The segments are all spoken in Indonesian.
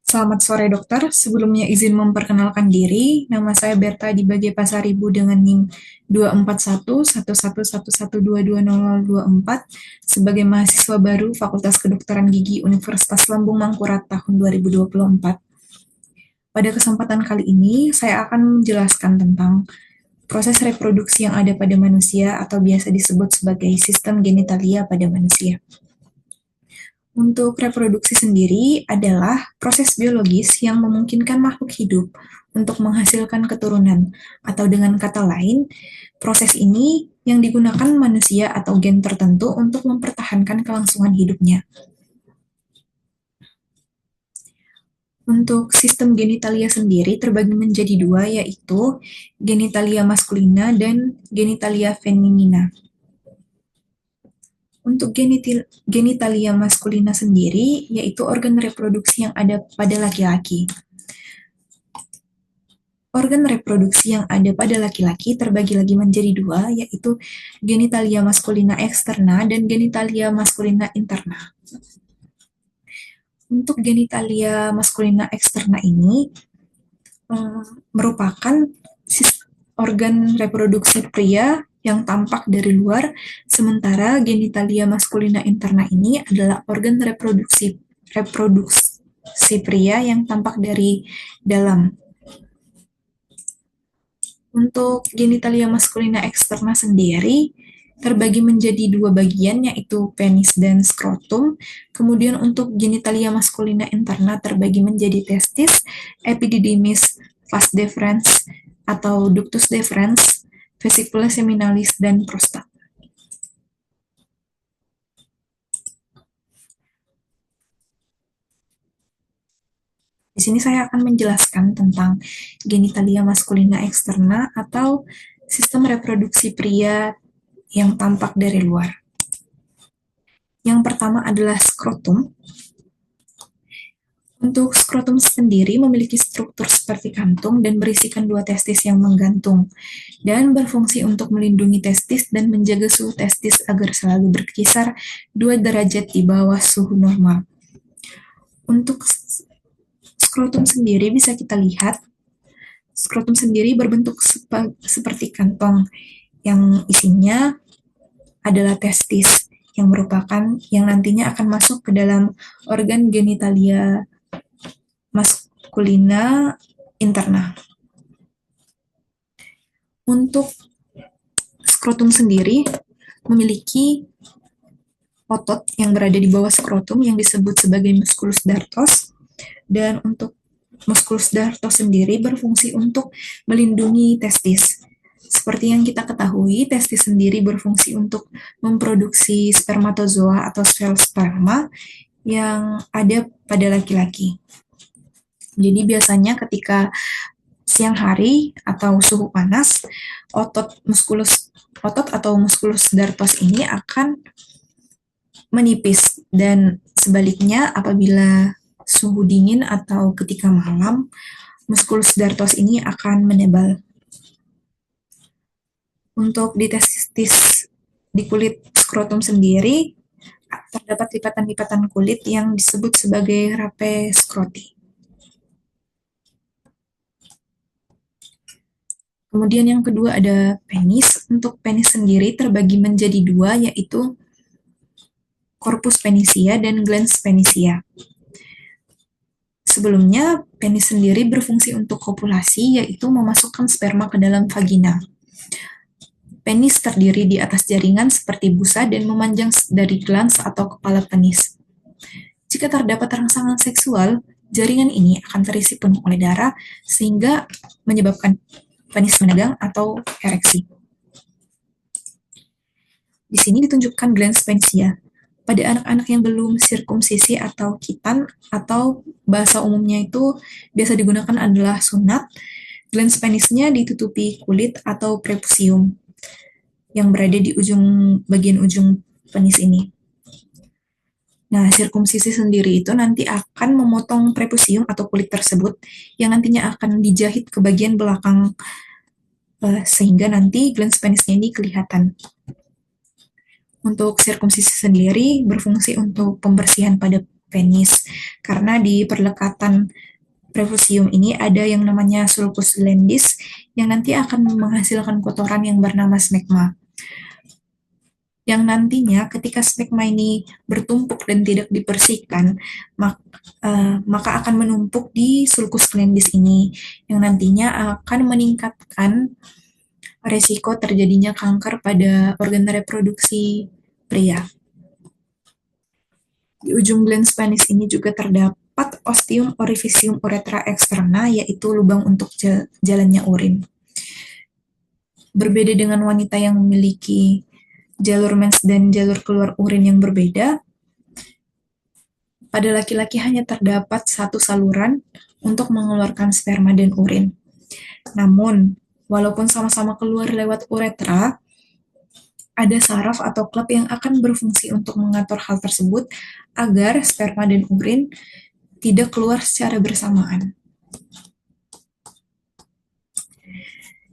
Selamat sore dokter, sebelumnya izin memperkenalkan diri, nama saya Berta di Bagai Pasaribu dengan NIM 2411111220024 sebagai mahasiswa baru Fakultas Kedokteran Gigi Universitas Lambung Mangkurat tahun 2024. Pada kesempatan kali ini, saya akan menjelaskan tentang proses reproduksi yang ada pada manusia atau biasa disebut sebagai sistem genitalia pada manusia. Untuk reproduksi sendiri adalah proses biologis yang memungkinkan makhluk hidup untuk menghasilkan keturunan, atau dengan kata lain, proses ini yang digunakan manusia atau gen tertentu untuk mempertahankan kelangsungan hidupnya. Untuk sistem genitalia sendiri terbagi menjadi dua, yaitu genitalia maskulina dan genitalia feminina. Untuk genitalia maskulina sendiri, yaitu organ reproduksi yang ada pada laki-laki. Organ reproduksi yang ada pada laki-laki terbagi lagi menjadi dua, yaitu genitalia maskulina eksterna dan genitalia maskulina interna. Untuk genitalia maskulina eksterna ini merupakan organ reproduksi pria yang tampak dari luar, sementara genitalia maskulina interna ini adalah organ reproduksi pria yang tampak dari dalam. Untuk genitalia maskulina eksterna sendiri terbagi menjadi dua bagian, yaitu penis dan skrotum. Kemudian untuk genitalia maskulina interna terbagi menjadi testis, epididymis, vas deferens atau ductus deferens, vesicula seminalis, dan prostat. Di sini saya akan menjelaskan tentang genitalia maskulina eksterna atau sistem reproduksi pria yang tampak dari luar. Yang pertama adalah skrotum. Untuk skrotum sendiri memiliki struktur seperti kantung dan berisikan dua testis yang menggantung, dan berfungsi untuk melindungi testis dan menjaga suhu testis agar selalu berkisar 2 derajat di bawah suhu normal. Untuk skrotum sendiri bisa kita lihat, skrotum sendiri berbentuk seperti kantong yang isinya adalah testis yang merupakan yang nantinya akan masuk ke dalam organ genitalia maskulina interna. Untuk skrotum sendiri memiliki otot yang berada di bawah skrotum yang disebut sebagai musculus dartos, dan untuk musculus dartos sendiri berfungsi untuk melindungi testis. Seperti yang kita ketahui, testis sendiri berfungsi untuk memproduksi spermatozoa atau sel sperma yang ada pada laki-laki. Jadi biasanya ketika siang hari atau suhu panas, otot atau musculus dartos ini akan menipis, dan sebaliknya apabila suhu dingin atau ketika malam, musculus dartos ini akan menebal. Untuk di testis di kulit skrotum sendiri terdapat lipatan-lipatan kulit yang disebut sebagai rape skroti. Kemudian yang kedua ada penis. Untuk penis sendiri terbagi menjadi dua, yaitu corpus penisia dan glans penisia. Sebelumnya, penis sendiri berfungsi untuk kopulasi, yaitu memasukkan sperma ke dalam vagina. Penis terdiri di atas jaringan seperti busa dan memanjang dari glans atau kepala penis. Jika terdapat rangsangan seksual, jaringan ini akan terisi penuh oleh darah sehingga menyebabkan penis menegang atau ereksi. Di sini ditunjukkan glans penisia. Pada anak-anak yang belum sirkumsisi atau khitan, atau bahasa umumnya itu biasa digunakan adalah sunat, glans penisnya ditutupi kulit atau prepusium yang berada di bagian ujung penis ini. Nah, sirkumsisi sendiri itu nanti akan memotong prepusium atau kulit tersebut yang nantinya akan dijahit ke bagian belakang sehingga nanti glans penisnya ini kelihatan. Untuk sirkumsisi sendiri berfungsi untuk pembersihan pada penis. Karena di perlekatan prepusium ini ada yang namanya sulcus lendis yang nanti akan menghasilkan kotoran yang bernama smegma. Yang nantinya ketika smegma ini bertumpuk dan tidak dibersihkan, maka akan menumpuk di sulcus lendis ini, yang nantinya akan meningkatkan resiko terjadinya kanker pada organ reproduksi pria. Di ujung glans penis ini juga terdapat ostium orificium uretra externa, yaitu lubang untuk jalannya urin. Berbeda dengan wanita yang memiliki jalur mens dan jalur keluar urin yang berbeda, pada laki-laki hanya terdapat satu saluran untuk mengeluarkan sperma dan urin. Namun, walaupun sama-sama keluar lewat uretra, ada saraf atau klep yang akan berfungsi untuk mengatur hal tersebut agar sperma dan urin tidak keluar secara bersamaan.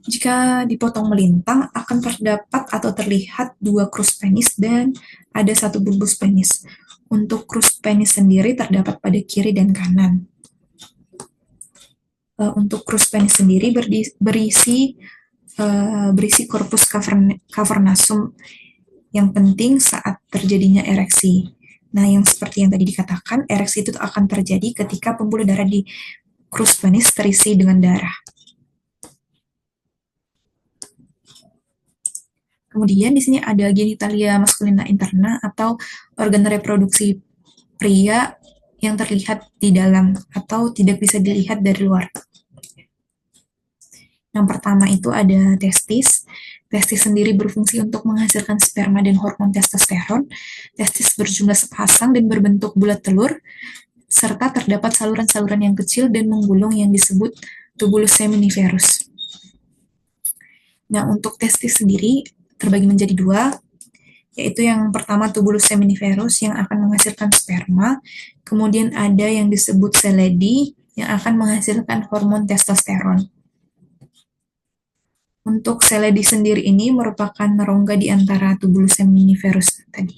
Jika dipotong melintang, akan terdapat atau terlihat dua krus penis dan ada satu bulbus penis. Untuk krus penis sendiri terdapat pada kiri dan kanan. Untuk krus penis sendiri berisi corpus cavernasum yang penting saat terjadinya ereksi. Nah, yang seperti yang tadi dikatakan, ereksi itu akan terjadi ketika pembuluh darah di krus penis terisi dengan darah. Kemudian di sini ada genitalia maskulina interna atau organ reproduksi pria yang terlihat di dalam atau tidak bisa dilihat dari luar. Yang pertama itu ada testis. Testis sendiri berfungsi untuk menghasilkan sperma dan hormon testosteron. Testis berjumlah sepasang dan berbentuk bulat telur, serta terdapat saluran-saluran yang kecil dan menggulung yang disebut tubulus seminiferus. Nah, untuk testis sendiri terbagi menjadi dua, yaitu yang pertama tubulus seminiferus yang akan menghasilkan sperma, kemudian ada yang disebut seledi yang akan menghasilkan hormon testosteron. Untuk seledi sendiri ini merupakan rongga di antara tubulus seminiferus tadi.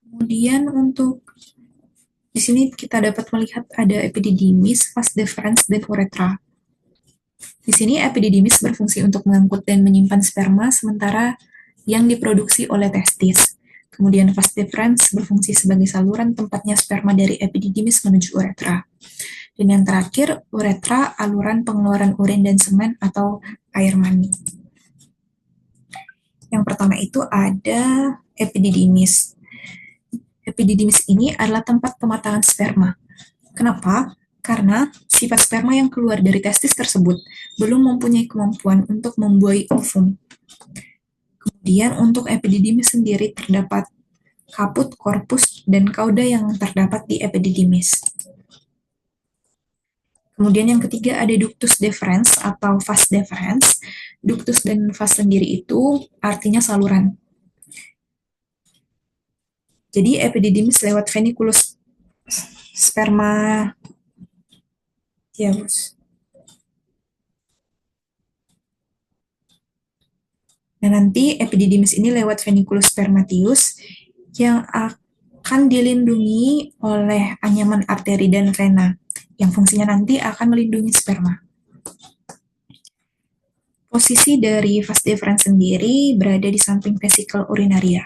Kemudian untuk di sini kita dapat melihat ada epididymis, vas deferens, dan uretra. Di sini epididymis berfungsi untuk mengangkut dan menyimpan sperma, sementara yang diproduksi oleh testis. Kemudian vas deferens berfungsi sebagai saluran tempatnya sperma dari epididymis menuju uretra. Dan yang terakhir, uretra, aluran pengeluaran urin dan semen atau air mani. Yang pertama itu ada epididymis. Epididymis ini adalah tempat pematangan sperma. Kenapa? Karena sifat sperma yang keluar dari testis tersebut belum mempunyai kemampuan untuk membuai ovum. Kemudian untuk epididymis sendiri terdapat kaput, korpus, dan kauda yang terdapat di epididymis. Kemudian yang ketiga ada ductus deferens atau vas deferens. Ductus dan vas sendiri itu artinya saluran. Jadi epididymis lewat veniculus spermatius. Nah, nanti epididymis ini lewat veniculus spermatius yang akan dilindungi oleh anyaman arteri dan vena, yang fungsinya nanti akan melindungi sperma. Posisi dari vas deferens sendiri berada di samping vesikel urinaria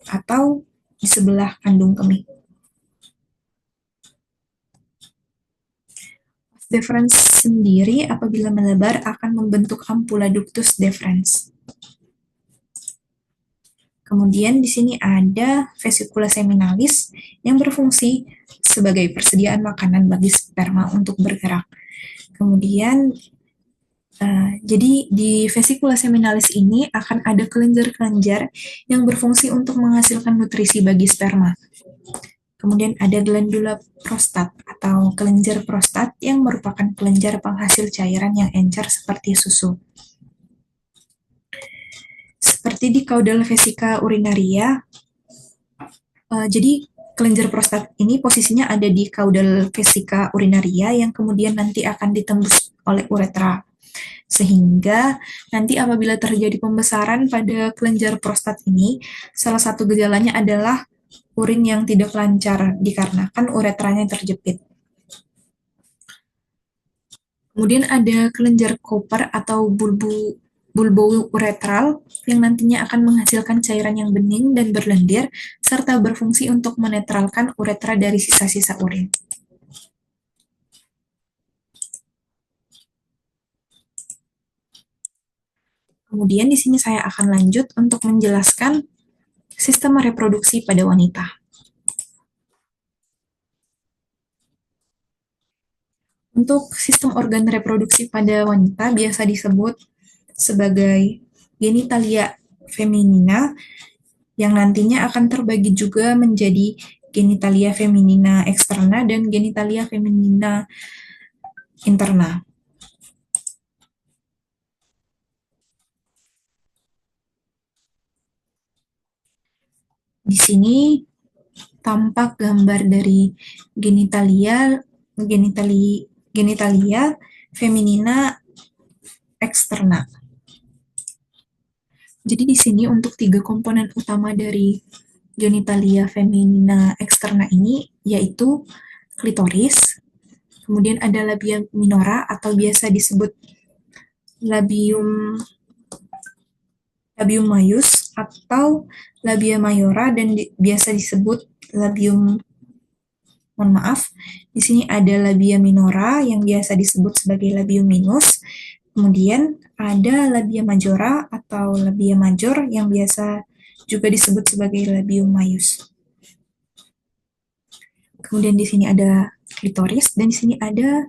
atau di sebelah kandung kemih. Vas deferens sendiri apabila melebar akan membentuk ampula ductus deferens. Kemudian di sini ada vesicula seminalis yang berfungsi sebagai persediaan makanan bagi sperma untuk bergerak. Kemudian jadi di vesicula seminalis ini akan ada kelenjar-kelenjar yang berfungsi untuk menghasilkan nutrisi bagi sperma. Kemudian ada glandula prostat atau kelenjar prostat yang merupakan kelenjar penghasil cairan yang encer seperti susu. Seperti di caudal vesica urinaria, jadi kelenjar prostat ini posisinya ada di caudal vesica urinaria yang kemudian nanti akan ditembus oleh uretra. Sehingga nanti apabila terjadi pembesaran pada kelenjar prostat ini, salah satu gejalanya adalah urin yang tidak lancar dikarenakan uretranya yang terjepit. Kemudian ada kelenjar Cooper atau bulbouretral yang nantinya akan menghasilkan cairan yang bening dan berlendir serta berfungsi untuk menetralkan uretra dari sisa-sisa urin. Kemudian di sini saya akan lanjut untuk menjelaskan sistem reproduksi pada wanita. Untuk sistem organ reproduksi pada wanita biasa disebut sebagai genitalia feminina yang nantinya akan terbagi juga menjadi genitalia feminina externa dan genitalia feminina interna. Di sini tampak gambar dari genitalia feminina externa. Jadi di sini untuk 3 komponen utama dari genitalia feminina externa ini yaitu klitoris, kemudian ada labia minora atau biasa disebut labium maius atau labia mayora dan biasa disebut labium, mohon maaf, di sini ada labia minora yang biasa disebut sebagai labium minus. Kemudian ada labia majora atau labia major yang biasa juga disebut sebagai labium maius. Kemudian di sini ada klitoris dan di sini ada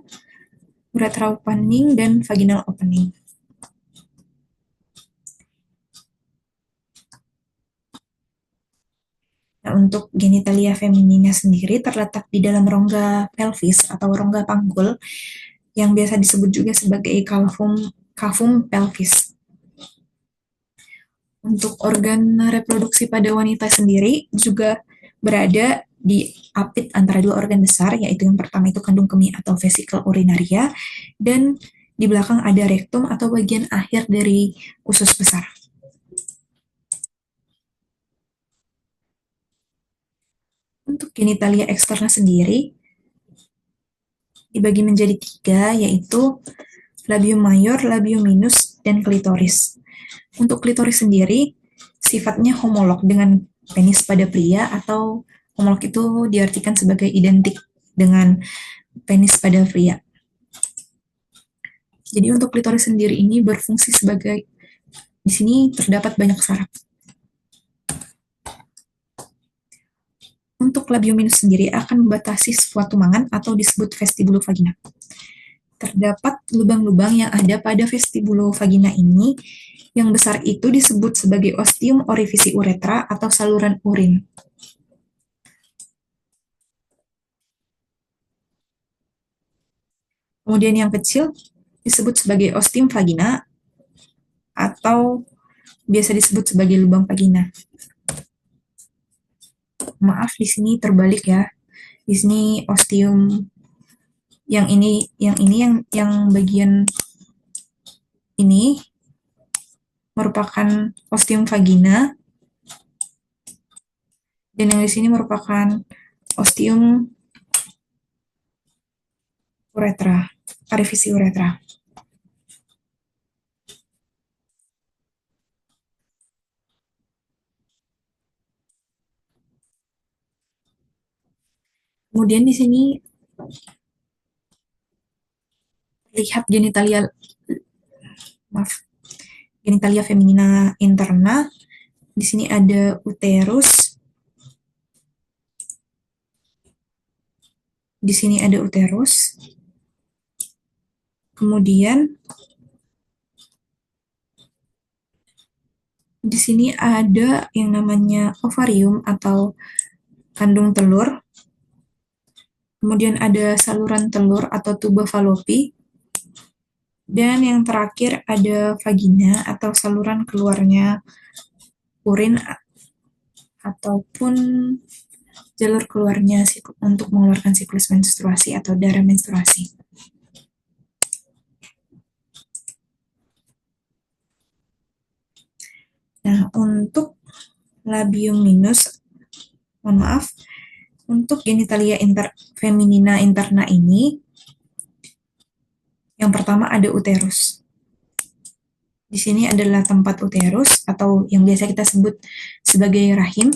urethra opening dan vaginal opening. Nah, untuk genitalia feminina sendiri terletak di dalam rongga pelvis atau rongga panggul yang biasa disebut juga sebagai cavum pelvis. Untuk organ reproduksi pada wanita sendiri juga berada di apit antara dua organ besar, yaitu yang pertama itu kandung kemih atau vesicle urinaria, dan di belakang ada rektum atau bagian akhir dari usus besar. Untuk genitalia eksterna sendiri dibagi menjadi 3, yaitu labium mayor, labium minus, dan klitoris. Untuk klitoris sendiri, sifatnya homolog dengan penis pada pria, atau homolog itu diartikan sebagai identik dengan penis pada pria. Jadi untuk klitoris sendiri ini berfungsi sebagai, di sini terdapat banyak saraf. Untuk labium minus sendiri akan membatasi suatu mangan atau disebut vestibulovagina. Terdapat lubang-lubang yang ada pada vestibulovagina ini, yang besar itu disebut sebagai ostium orifisi uretra atau saluran urin. Kemudian yang kecil disebut sebagai ostium vagina atau biasa disebut sebagai lubang vagina. Maaf, di sini terbalik ya. Di sini ostium yang bagian ini merupakan ostium vagina dan yang di sini merupakan ostium uretra, arifisi uretra. Kemudian di sini lihat genitalia feminina interna. Di sini ada uterus. Di sini ada uterus. Kemudian di sini ada yang namanya ovarium atau kandung telur. Kemudian ada saluran telur atau tuba Fallopi. Dan yang terakhir ada vagina atau saluran keluarnya urin ataupun jalur keluarnya untuk mengeluarkan siklus menstruasi atau darah menstruasi. Nah, untuk labium minus, mohon maaf, untuk genitalia feminina interna ini, yang pertama ada uterus. Di sini adalah tempat uterus atau yang biasa kita sebut sebagai rahim.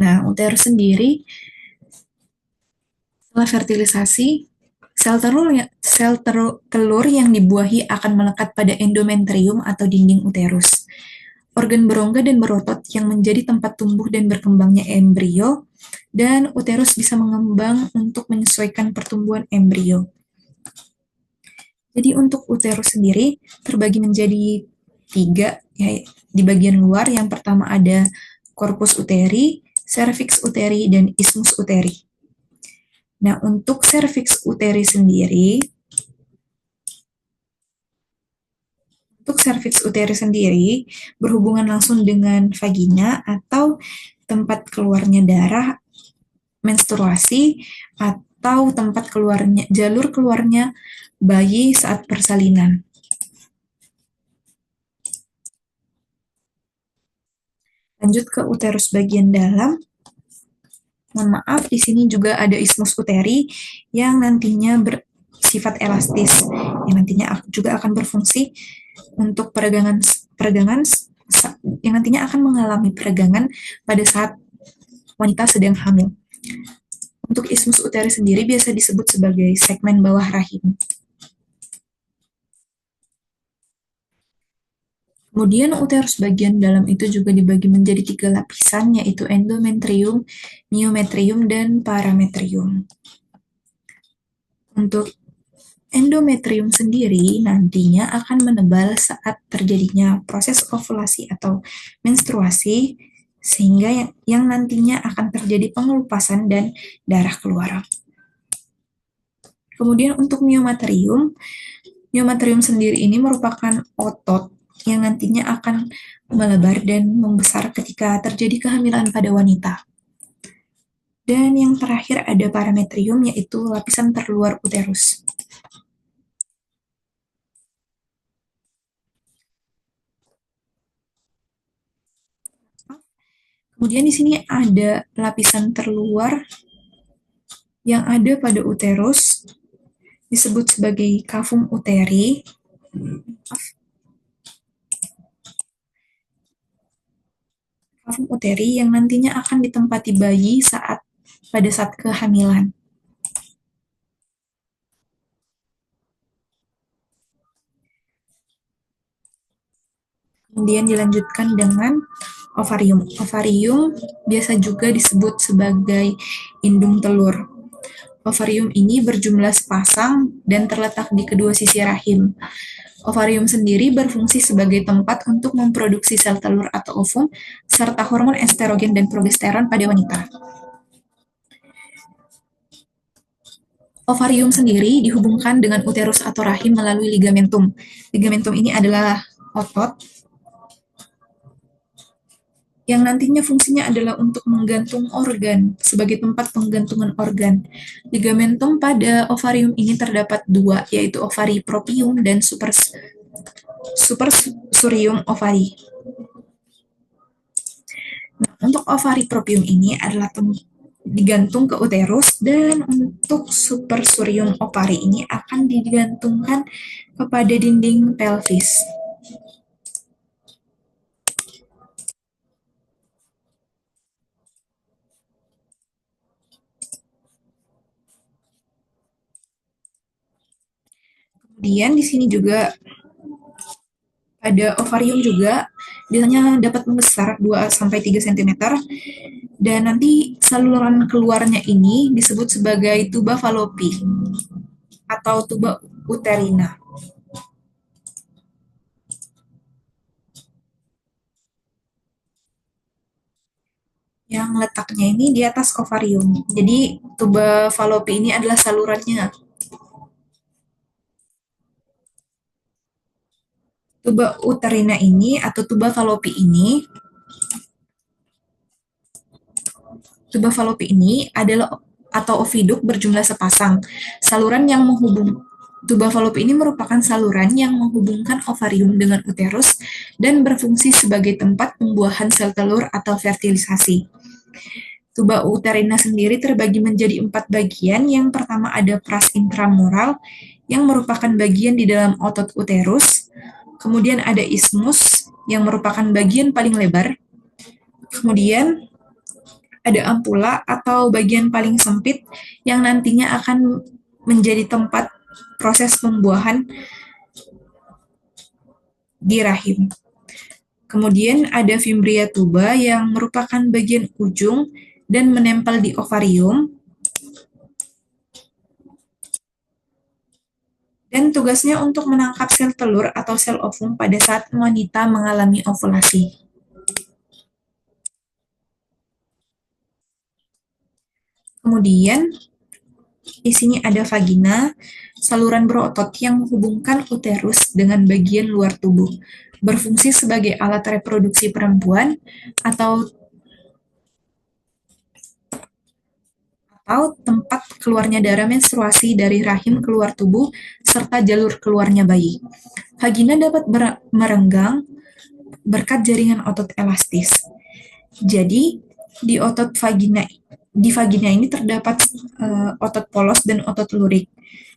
Nah, uterus sendiri setelah fertilisasi, sel telur yang dibuahi akan melekat pada endometrium atau dinding uterus. Organ berongga dan berotot yang menjadi tempat tumbuh dan berkembangnya embrio, dan uterus bisa mengembang untuk menyesuaikan pertumbuhan embrio. Jadi untuk uterus sendiri terbagi menjadi 3, ya, di bagian luar. Yang pertama ada corpus uteri, cervix uteri, dan isthmus uteri. Nah, untuk cervix uteri sendiri, berhubungan langsung dengan vagina atau tempat keluarnya darah, menstruasi, atau jalur keluarnya bayi saat persalinan. Lanjut ke uterus bagian dalam. Mohon maaf, di sini juga ada isthmus uteri yang nantinya bersifat elastis, yang nantinya juga akan berfungsi untuk peregangan yang nantinya akan mengalami peregangan pada saat wanita sedang hamil. Untuk isthmus uteri sendiri biasa disebut sebagai segmen bawah rahim. Kemudian uterus bagian dalam itu juga dibagi menjadi 3 lapisan, yaitu endometrium, myometrium, dan parametrium. Untuk endometrium sendiri nantinya akan menebal saat terjadinya proses ovulasi atau menstruasi, sehingga yang nantinya akan terjadi pengelupasan dan darah keluar. Kemudian untuk myometrium sendiri ini merupakan otot yang nantinya akan melebar dan membesar ketika terjadi kehamilan pada wanita. Dan yang terakhir ada parametrium, yaitu lapisan terluar uterus. Kemudian di sini ada lapisan terluar yang ada pada uterus, disebut sebagai cavum uteri. Cavum uteri yang nantinya akan ditempati bayi pada saat kehamilan. Kemudian dilanjutkan dengan ovarium. Ovarium biasa juga disebut sebagai indung telur. Ovarium ini berjumlah sepasang dan terletak di kedua sisi rahim. Ovarium sendiri berfungsi sebagai tempat untuk memproduksi sel telur atau ovum, serta hormon estrogen dan progesteron pada wanita. Ovarium sendiri dihubungkan dengan uterus atau rahim melalui ligamentum. Ligamentum ini adalah otot yang nantinya fungsinya adalah untuk menggantung organ, sebagai tempat penggantungan organ. Ligamentum pada ovarium ini terdapat 2, yaitu ovari propium dan supersurium ovari. Nah, untuk ovari propium ini adalah digantung ke uterus, dan untuk supersurium ovari ini akan digantungkan kepada dinding pelvis. Kemudian di sini juga pada ovarium juga biasanya dapat membesar 2-3 cm, dan nanti saluran keluarnya ini disebut sebagai tuba Fallopi atau tuba uterina. Yang letaknya ini di atas ovarium. Jadi tuba Fallopi ini adalah salurannya. Tuba uterina ini atau tuba Fallopi ini adalah atau oviduk berjumlah sepasang. Saluran yang Tuba fallopi ini merupakan saluran yang menghubungkan ovarium dengan uterus dan berfungsi sebagai tempat pembuahan sel telur atau fertilisasi. Tuba uterina sendiri terbagi menjadi 4 bagian. Yang pertama ada pras intramural, yang merupakan bagian di dalam otot uterus. Kemudian ada isthmus, yang merupakan bagian paling lebar. Kemudian ada ampula atau bagian paling sempit, yang nantinya akan menjadi tempat proses pembuahan di rahim. Kemudian ada fimbria tuba yang merupakan bagian ujung dan menempel di ovarium. Dan tugasnya untuk menangkap sel telur atau sel ovum pada saat wanita mengalami ovulasi. Kemudian di sini ada vagina, saluran berotot yang menghubungkan uterus dengan bagian luar tubuh, berfungsi sebagai alat reproduksi perempuan atau tempat keluarnya darah menstruasi dari rahim keluar tubuh serta jalur keluarnya bayi. Vagina dapat merenggang berkat jaringan otot elastis. Jadi, di vagina ini terdapat otot polos dan otot lurik.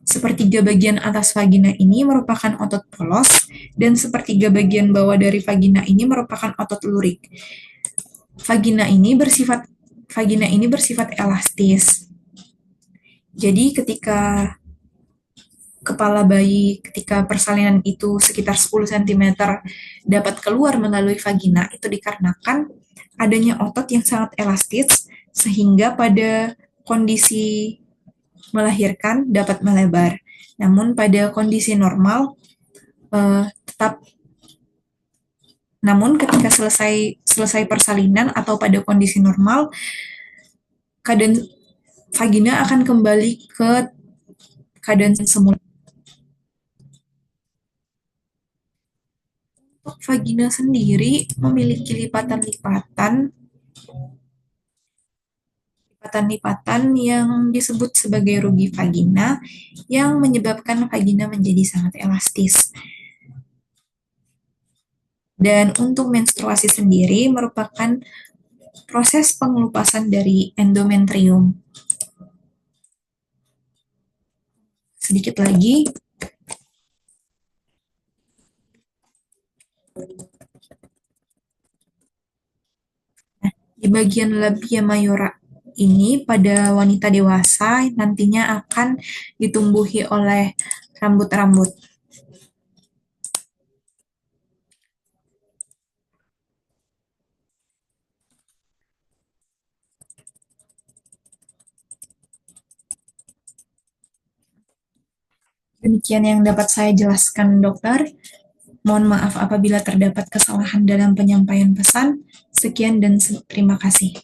Sepertiga bagian atas vagina ini merupakan otot polos, dan sepertiga bagian bawah dari vagina ini merupakan otot lurik. Vagina ini bersifat elastis. Jadi ketika kepala bayi ketika persalinan itu sekitar 10 cm dapat keluar melalui vagina, itu dikarenakan adanya otot yang sangat elastis sehingga pada kondisi melahirkan dapat melebar. Namun pada kondisi normal tetap namun ketika selesai persalinan atau pada kondisi normal, keadaan vagina akan kembali ke keadaan semula. Untuk vagina sendiri memiliki lipatan-lipatan yang disebut sebagai rugi vagina yang menyebabkan vagina menjadi sangat elastis. Dan untuk menstruasi sendiri merupakan proses pengelupasan dari endometrium. Sedikit lagi. Nah, di bagian labia mayora ini pada wanita dewasa nantinya akan ditumbuhi oleh rambut-rambut. Demikian yang dapat saya jelaskan, dokter. Mohon maaf apabila terdapat kesalahan dalam penyampaian pesan. Sekian dan terima kasih.